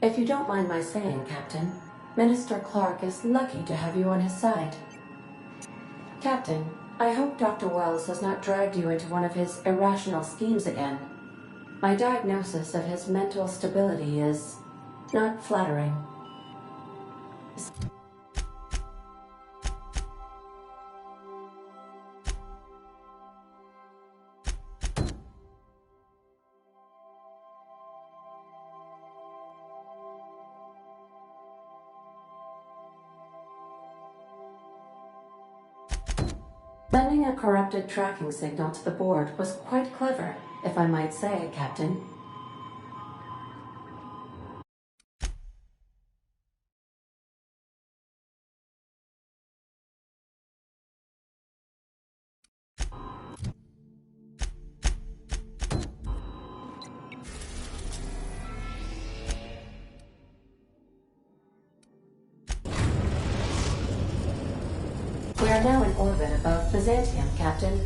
If you don't mind my saying, Captain, Minister Clark is lucky to have you on his side. Captain, I hope Dr. Wells has not dragged you into one of his irrational schemes again. My diagnosis of his mental stability is not flattering. Sending a corrupted tracking signal to the board was quite clever, if I might say, Captain. We are now in orbit above Byzantium, Captain.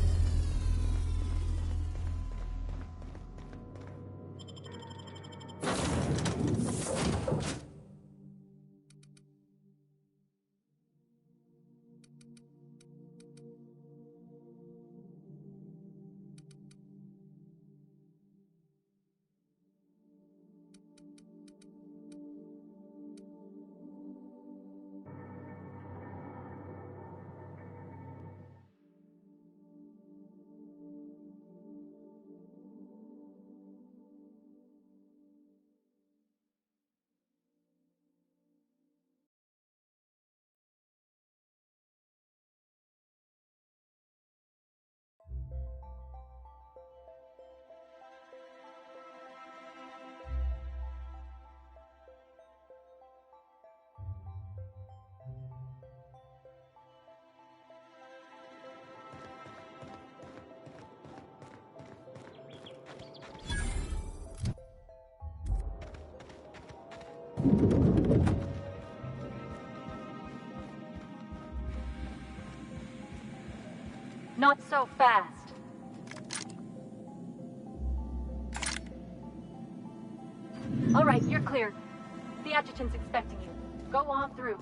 Not so fast. All right, you're clear. The adjutant's expecting you. Go on through.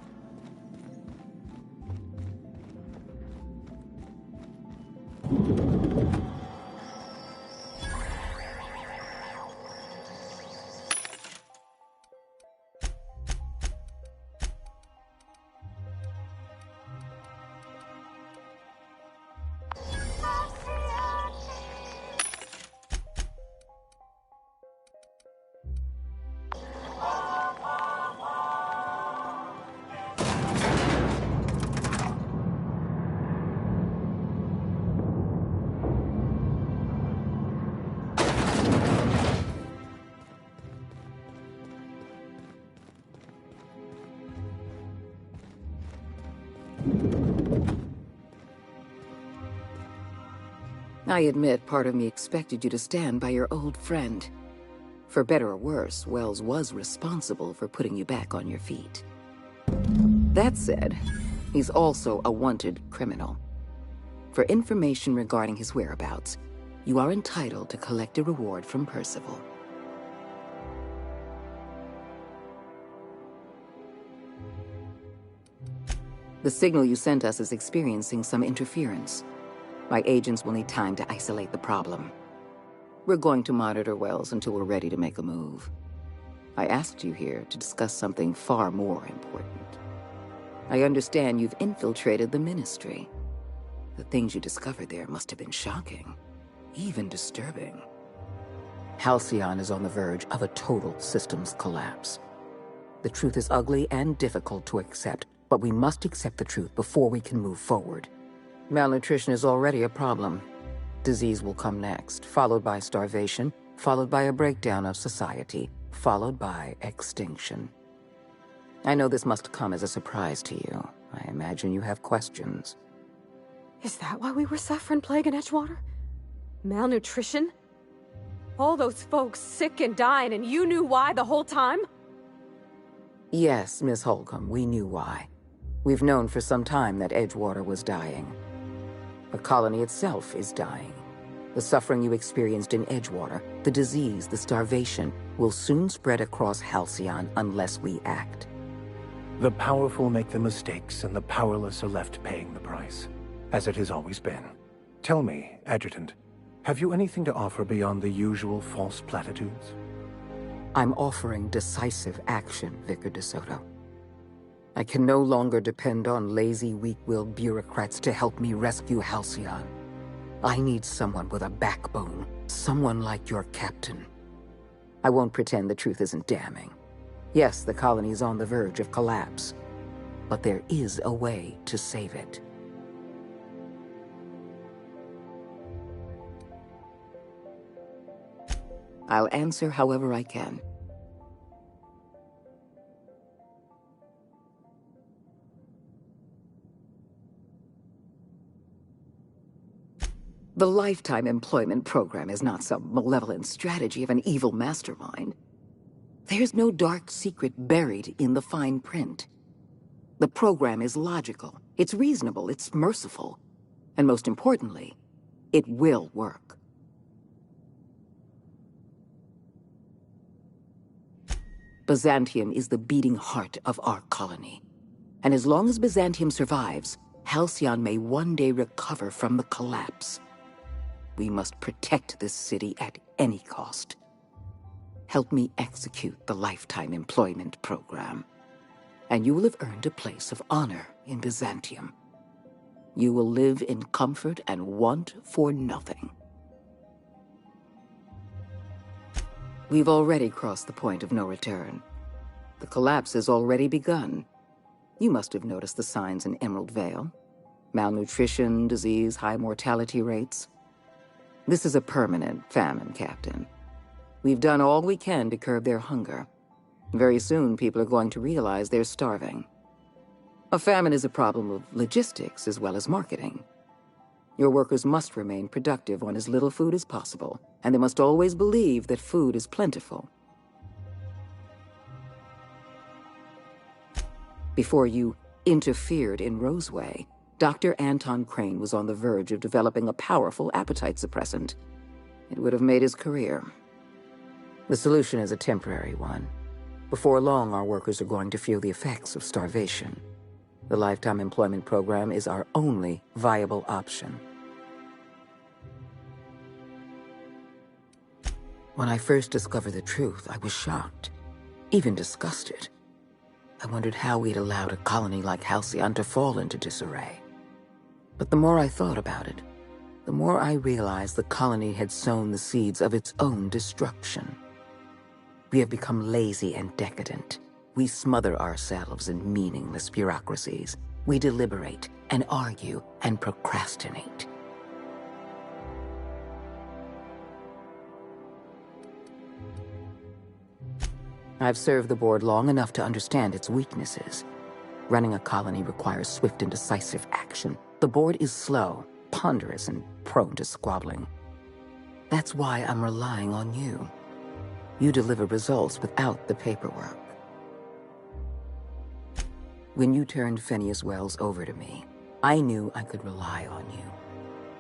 I admit part of me expected you to stand by your old friend. For better or worse, Wells was responsible for putting you back on your feet. That said, he's also a wanted criminal. For information regarding his whereabouts, you are entitled to collect a reward from Percival. The signal you sent us is experiencing some interference. My agents will need time to isolate the problem. We're going to monitor Wells until we're ready to make a move. I asked you here to discuss something far more important. I understand you've infiltrated the Ministry. The things you discovered there must have been shocking, even disturbing. Halcyon is on the verge of a total systems collapse. The truth is ugly and difficult to accept, but we must accept the truth before we can move forward. Malnutrition is already a problem. Disease will come next, followed by starvation, followed by a breakdown of society, followed by extinction. I know this must come as a surprise to you. I imagine you have questions. Is that why we were suffering plague in Edgewater? Malnutrition? All those folks sick and dying, and you knew why the whole time? Yes, Miss Holcomb, we knew why. We've known for some time that Edgewater was dying. The colony itself is dying. The suffering you experienced in Edgewater, the disease, the starvation, will soon spread across Halcyon unless we act. The powerful make the mistakes, and the powerless are left paying the price, as it has always been. Tell me, Adjutant, have you anything to offer beyond the usual false platitudes? I'm offering decisive action, Vicar DeSoto. I can no longer depend on lazy, weak-willed bureaucrats to help me rescue Halcyon. I need someone with a backbone, someone like your captain. I won't pretend the truth isn't damning. Yes, the colony is on the verge of collapse, but there is a way to save it. I'll answer however I can. The Lifetime Employment Program is not some malevolent strategy of an evil mastermind. There's no dark secret buried in the fine print. The program is logical, it's reasonable, it's merciful, and most importantly, it will work. Byzantium is the beating heart of our colony. And as long as Byzantium survives, Halcyon may one day recover from the collapse. We must protect this city at any cost. Help me execute the Lifetime Employment Program, and you will have earned a place of honor in Byzantium. You will live in comfort and want for nothing. We've already crossed the point of no return. The collapse has already begun. You must have noticed the signs in Emerald Vale. Malnutrition, disease, high mortality rates. This is a permanent famine, Captain. We've done all we can to curb their hunger. Very soon, people are going to realize they're starving. A famine is a problem of logistics as well as marketing. Your workers must remain productive on as little food as possible, and they must always believe that food is plentiful. Before you interfered in Roseway, Dr. Anton Crane was on the verge of developing a powerful appetite suppressant. It would have made his career. The solution is a temporary one. Before long, our workers are going to feel the effects of starvation. The Lifetime Employment Program is our only viable option. When I first discovered the truth, I was shocked, even disgusted. I wondered how we'd allowed a colony like Halcyon to fall into disarray. But the more I thought about it, the more I realized the colony had sown the seeds of its own destruction. We have become lazy and decadent. We smother ourselves in meaningless bureaucracies. We deliberate and argue and procrastinate. I've served the board long enough to understand its weaknesses. Running a colony requires swift and decisive action. The board is slow, ponderous, and prone to squabbling. That's why I'm relying on you. You deliver results without the paperwork. When you turned Phineas Wells over to me, I knew I could rely on you.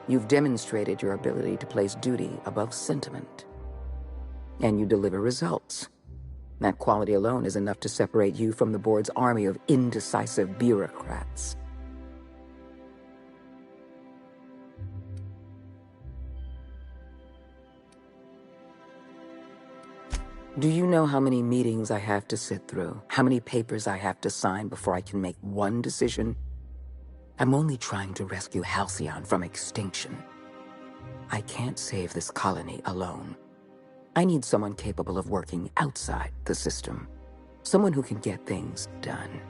You've demonstrated your ability to place duty above sentiment. And you deliver results. That quality alone is enough to separate you from the board's army of indecisive bureaucrats. Do you know how many meetings I have to sit through? How many papers I have to sign before I can make one decision? I'm only trying to rescue Halcyon from extinction. I can't save this colony alone. I need someone capable of working outside the system. Someone who can get things done.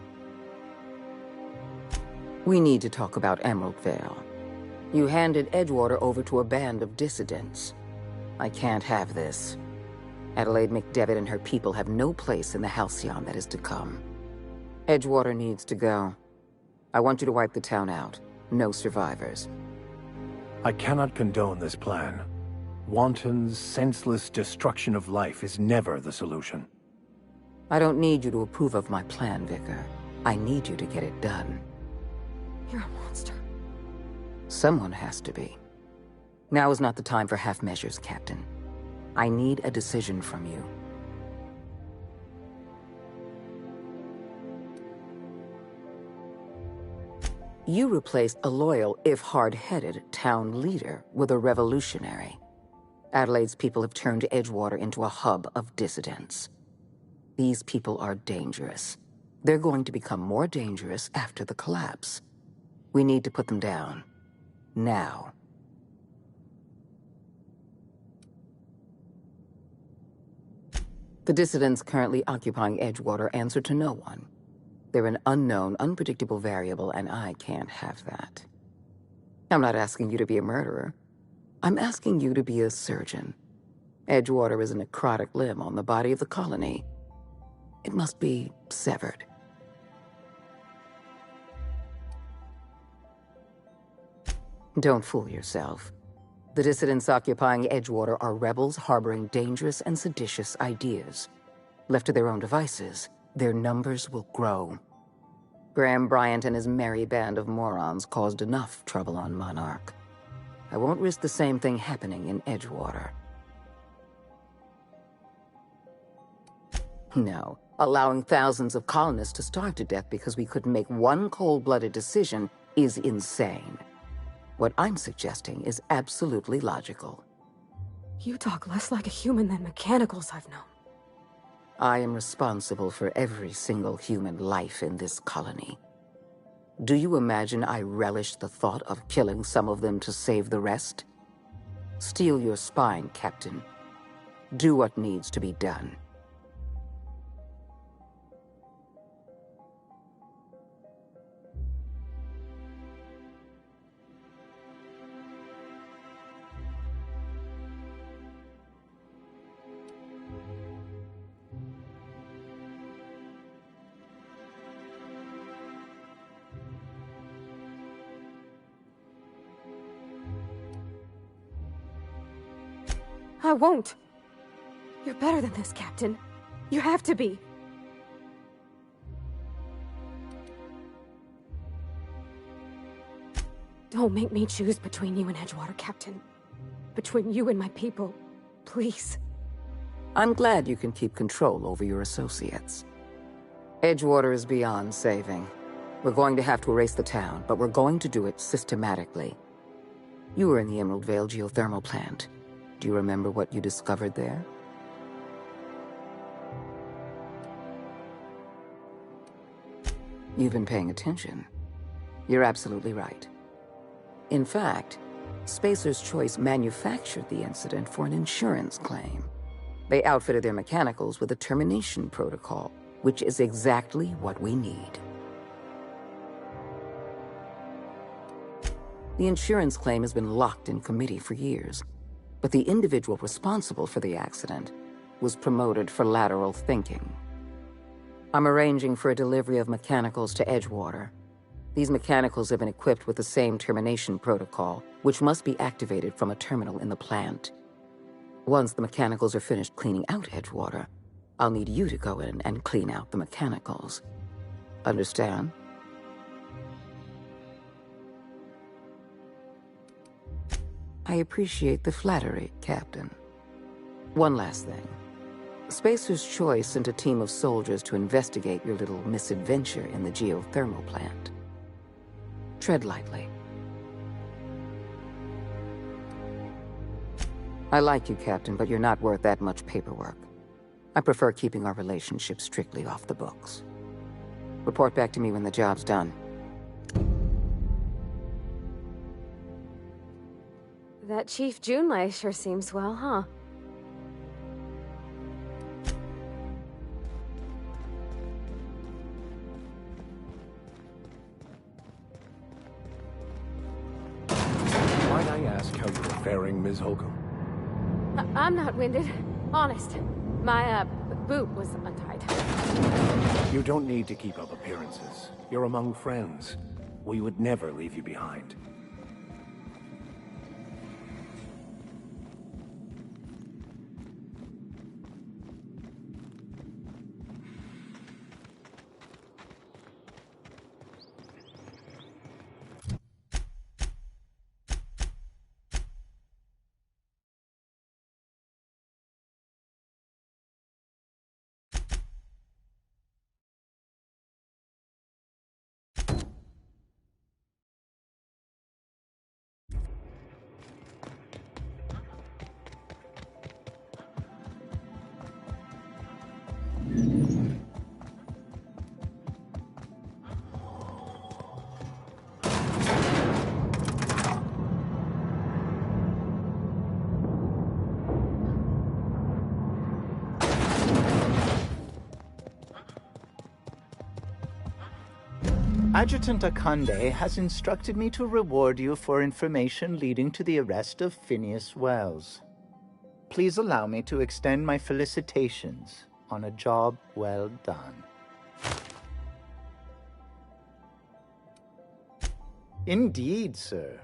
We need to talk about Emerald Vale. You handed Edgewater over to a band of dissidents. I can't have this. Adelaide McDevitt and her people have no place in the Halcyon that is to come. Edgewater needs to go. I want you to wipe the town out. No survivors. I cannot condone this plan. Wanton, senseless destruction of life is never the solution. I don't need you to approve of my plan, Vicar. I need you to get it done. You're a monster. Someone has to be. Now is not the time for half measures, Captain. I need a decision from you. You replaced a loyal, if hard-headed, town leader with a revolutionary. Adelaide's people have turned Edgewater into a hub of dissidents. These people are dangerous. They're going to become more dangerous after the collapse. We need to put them down. Now. The dissidents currently occupying Edgewater answer to no one. They're an unknown, unpredictable variable, and I can't have that. I'm not asking you to be a murderer. I'm asking you to be a surgeon. Edgewater is a necrotic limb on the body of the colony. It must be severed. Don't fool yourself. The dissidents occupying Edgewater are rebels harboring dangerous and seditious ideas. Left to their own devices, their numbers will grow. Graham Bryant and his merry band of morons caused enough trouble on Monarch. I won't risk the same thing happening in Edgewater. No, allowing thousands of colonists to starve to death because we couldn't make one cold-blooded decision is insane. What I'm suggesting is absolutely logical. You talk less like a human than mechanicals I've known. I am responsible for every single human life in this colony. Do you imagine I relish the thought of killing some of them to save the rest? Steel your spine, Captain. Do what needs to be done. I won't. You're better than this, Captain. You have to be. Don't make me choose between you and Edgewater, Captain. Between you and my people. Please. I'm glad you can keep control over your associates. Edgewater is beyond saving. We're going to have to erase the town, but we're going to do it systematically. You were in the Emerald Vale geothermal plant. Do you remember what you discovered there? You've been paying attention. You're absolutely right. In fact, Spacer's Choice manufactured the incident for an insurance claim. They outfitted their mechanicals with a termination protocol, which is exactly what we need. The insurance claim has been locked in committee for years, but the individual responsible for the accident was promoted for lateral thinking. I'm arranging for a delivery of mechanicals to Edgewater. These mechanicals have been equipped with the same termination protocol, which must be activated from a terminal in the plant. Once the mechanicals are finished cleaning out Edgewater, I'll need you to go in and clean out the mechanicals. Understand? I appreciate the flattery, Captain. One last thing. Spacer's Choice sent a team of soldiers to investigate your little misadventure in the geothermal plant. Tread lightly. I like you, Captain, but you're not worth that much paperwork. I prefer keeping our relationship strictly off the books. Report back to me when the job's done. That Chief Junlei sure seems well, huh? Might I ask how you're faring, Ms. Holcomb? I'm not winded. Honest. My, boot was untied. You don't need to keep up appearances. You're among friends. We would never leave you behind. Adjutant Akande has instructed me to reward you for information leading to the arrest of Phineas Wells. Please allow me to extend my felicitations on a job well done. Indeed, sir.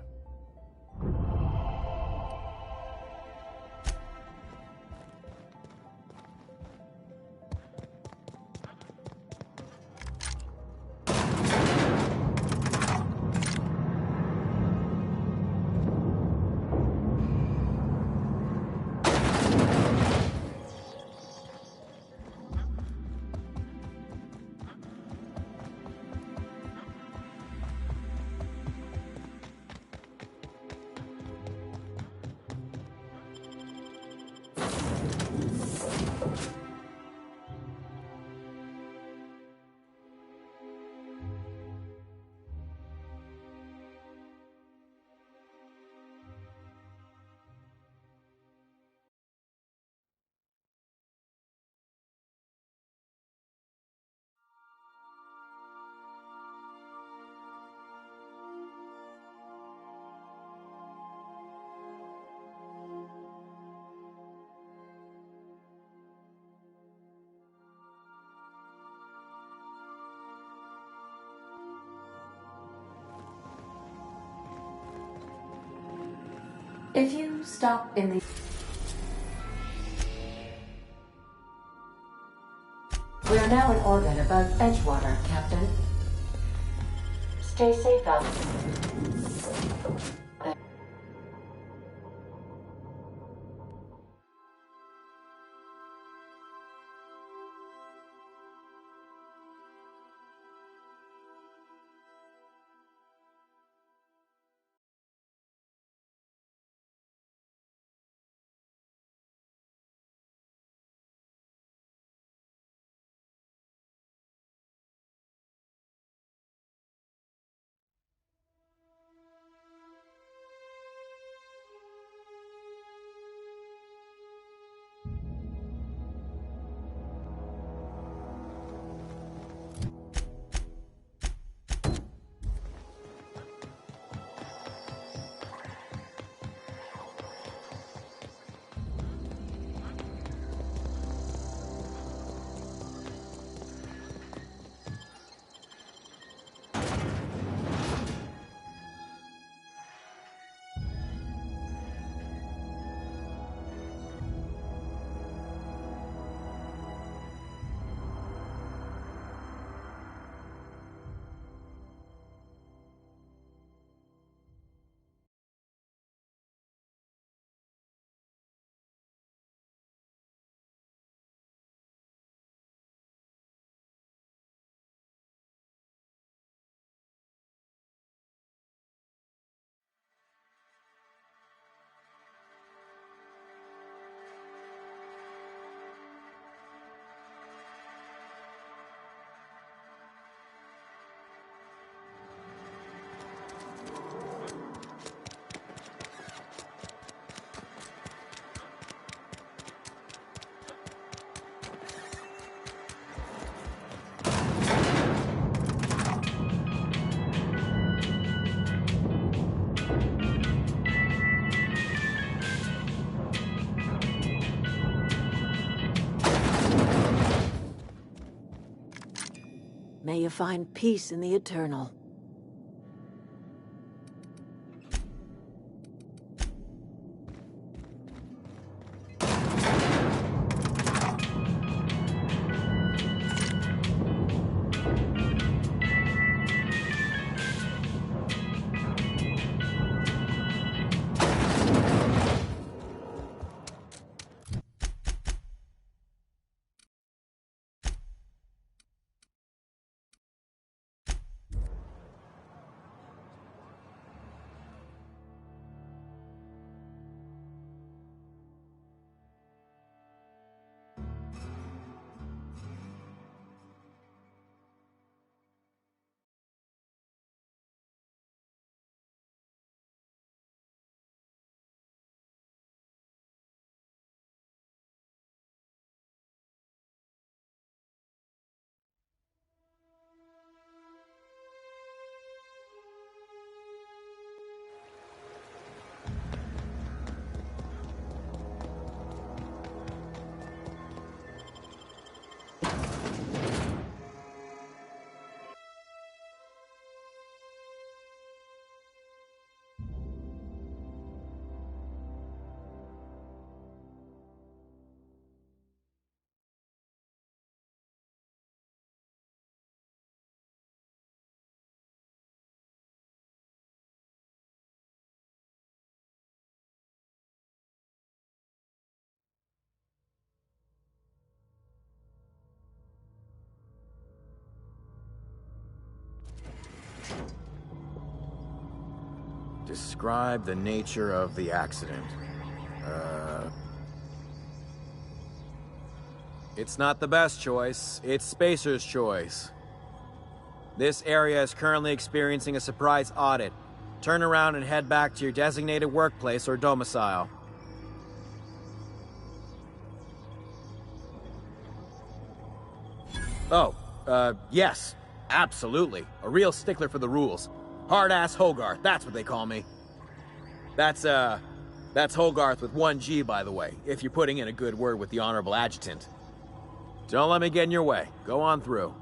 If you stop in the... We are now in orbit above Edgewater, Captain. Stay safe out there. May you find peace in the eternal. Describe the nature of the accident. It's not the best choice. It's Spacer's choice. This area is currently experiencing a surprise audit. Turn around and head back to your designated workplace or domicile. Oh, yes. Absolutely. A real stickler for the rules. Hard-ass Hogarth, that's what they call me. That's Hogarth with 1 G, by the way, if you're putting in a good word with the Honorable Adjutant. Don't let me get in your way. Go on through.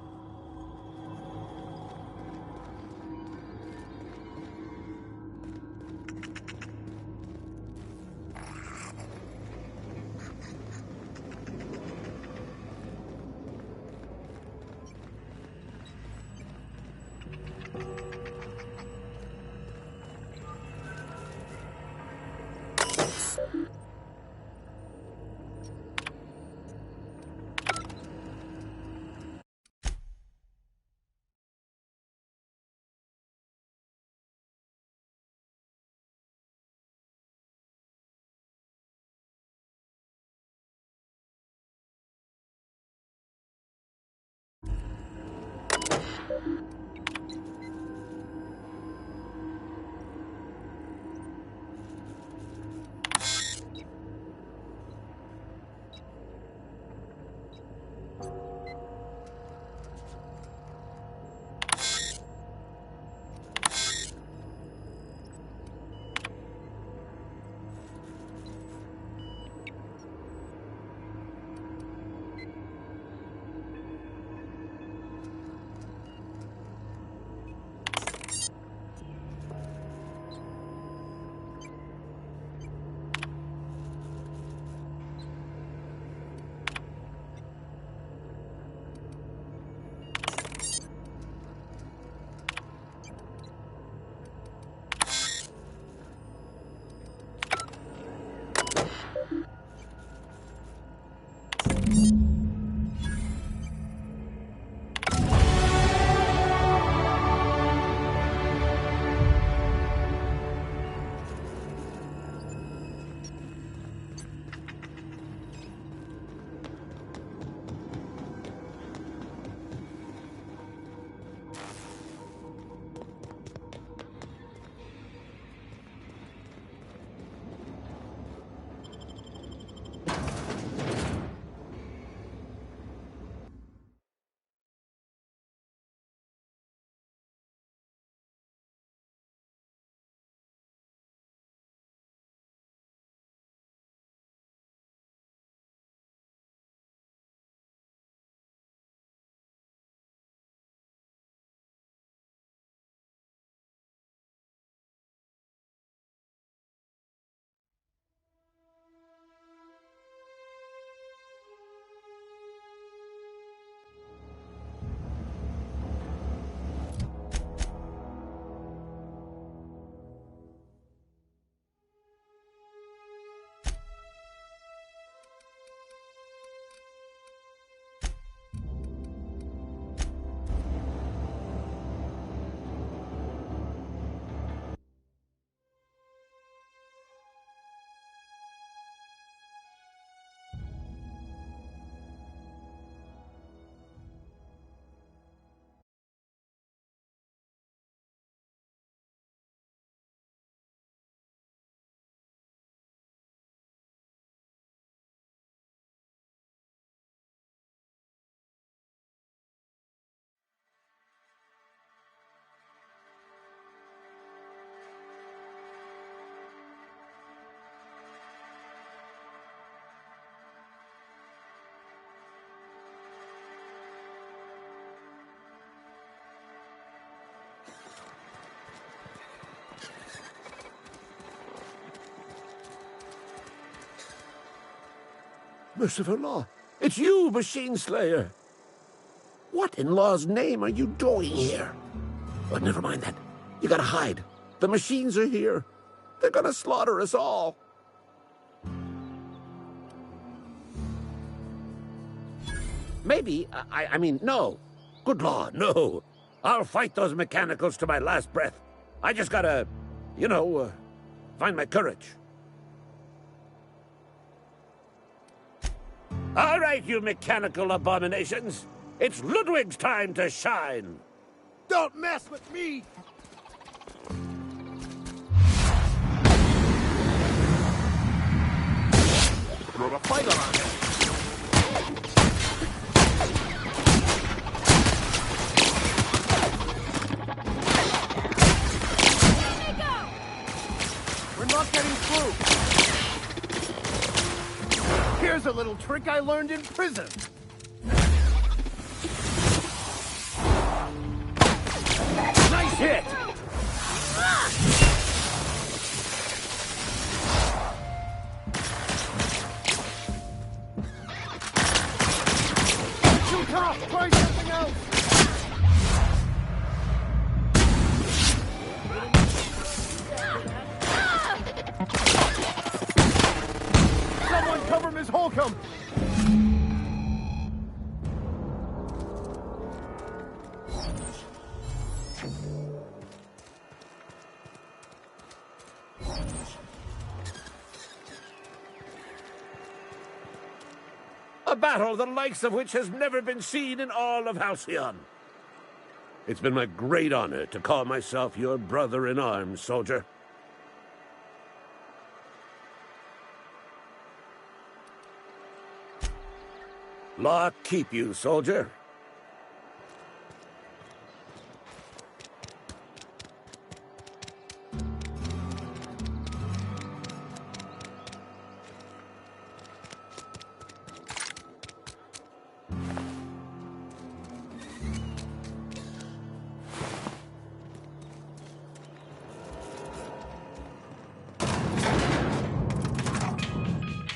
Merciful law, it's you, Machine Slayer! What in law's name are you doing here? Oh, never mind that. You gotta hide. The machines are here. They're gonna slaughter us all. Maybe, I mean, no. Good law, no. I'll fight those mechanicals to my last breath. I just gotta You know, find my courage. All right, you mechanical abominations. It's Ludwig's time to shine. Don't mess with me! Throw a fight on it. We're not getting through. Here's a little trick I learned in prison. Nice hit! Too tough! Try something else! Someone cover Miss Holcomb! A battle the likes of which has never been seen in all of Halcyon. It's been my great honor to call myself your brother in arms, soldier. Law keep you, soldier.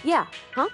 Yeah, huh?